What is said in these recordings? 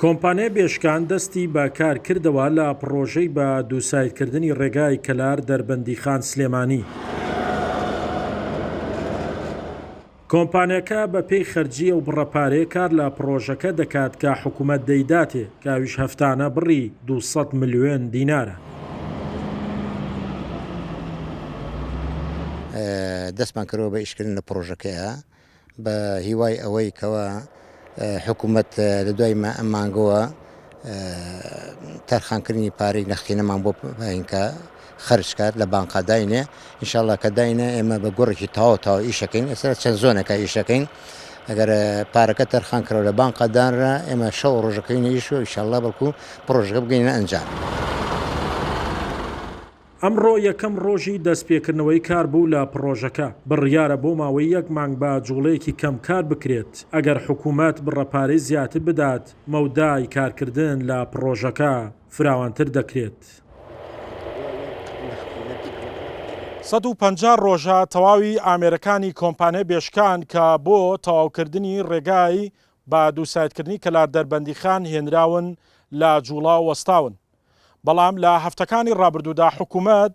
کۆمپانیای بێشکان دەستی بە کار کردەوە لە پرۆژەی بە دووسایدکردنی ڕێگای کەلار دەربەندیخان سلێمانی. کۆمپانیاکە بە پێی خەرجیە و بڕەپارەیە کار لە پرۆژەکە دەکات کە حکوومەت دەیداتێ کاویش هەفتانە بڕی 200 ملیۆن دینارە. دەستمان کردەوە بە ئیشکردن لە پرۆژەکەیە بە هیوای ئەوەی کەوە حکوومەت لە دوای مانگەوە تەرخانکردنی پارەی نەختینەمان بۆ ئینکە خەرجکات لە بانقا داینێ ئینشاءڵڵا کە داینە ئێمە بە گۆڕێکی تاوە ئیشەکەین ئێستا چەند زۆنێکە ئیشەکەین ئەگەر پارەکە تەرخان کراوە لە بانقا دانرا ئێمە شەو ڕۆژەکەینە ئیشوە ئینشاءڵڵا بەڵکو پرۆژەکە بگەینە ئەنجام. ئەمڕۆ یەکەم ڕۆژی دەستپێکردنەوەی کار بوو لە پرۆژەکە. بڕیارە بۆ ماوەی 1 مانگ بە جوڵەیەکی کەم کار بکرێت. ئەگەر حکوومەت بڕەپارەی زیاتر بدات مەودای کارکردن لە پرۆژەکە فراوانتر دەکرێت. 150 ڕۆژە تەواوی ئامێرەکانی کۆمپانیای بێشکان کە بۆ تەواوکردنی ڕێگای با دووسایدکردنی کەلار دەربەندیخان هێنراون لە جوڵا وەستاون. بەڵام لە هەفتەکانی ڕابردوودا حکوومەت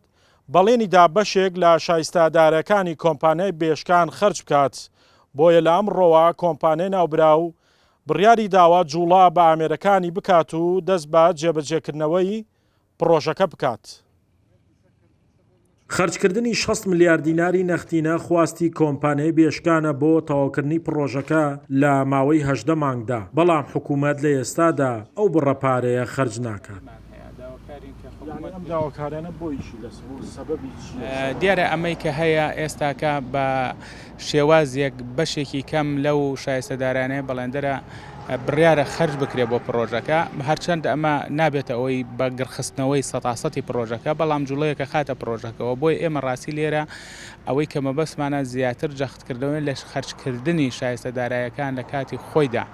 بەڵێنیدا بەشێک لە شایستادارەکانی کۆمپانیای بێشکان خەرج بکات. بۆیە لە ئەمڕۆوە کۆمپانیای ناوبراو بڕیاری داوە جوڵا بە ئامێرەکانی بکات و دەست بە جێبەجێکردنەوەی پرۆژەکە بکات. خەرجکردنی 60 ملیارد دیناری نەختینە خواستی کۆمپانیای بێشکانە بۆ تەواوکردنی پرۆژەکە لە ماوەی 18 مانگدا. بەڵام حکوومەت لە ئێستادا ئەو بڕەپارەیە خەرج ناکات. دیارە ئەمەی کە هەیە ئێستاکە بە شێوازێک بەشێکی کەم لەو شایستەدارانەیە بەڵێندەرە بڕیارە خەرج بکرێت بۆ پرۆژەکە هەرچەند ئەمە نابێتە ئەوەی بە گرخستنەوەی 100% پرۆژەکە بەڵام جوڵەیەکە خاتە پرۆژەکەەوە بۆی ئێمە ڕاستی لێرە ئەوەی کە مەبەستمانە زیاتر جەختکردنەوەی لە خەرجکردنی شایستەدارایەکان لە کاتی خۆیدا.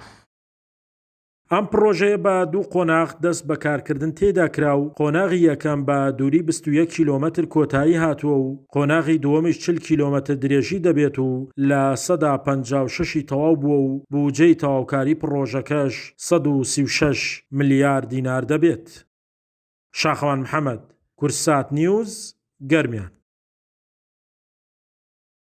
ئەم پرۆژەیە بە دوو قۆناغ دەست بە کارکردن تێدا کرا و قۆناغی یەکەم بە دووری 21 کیلۆمەتر کۆتایی هاتووە و قۆناغی دووەمیش 40 کیلۆمەتر درێژی دەبێت و لە 156 تەواو بووە و بودجەی تەواوکاری پرۆژەکەش 136 ملیارد دینار دەبێت. شاخەوان محەممەد، کورسات نیوز، گەرمیان.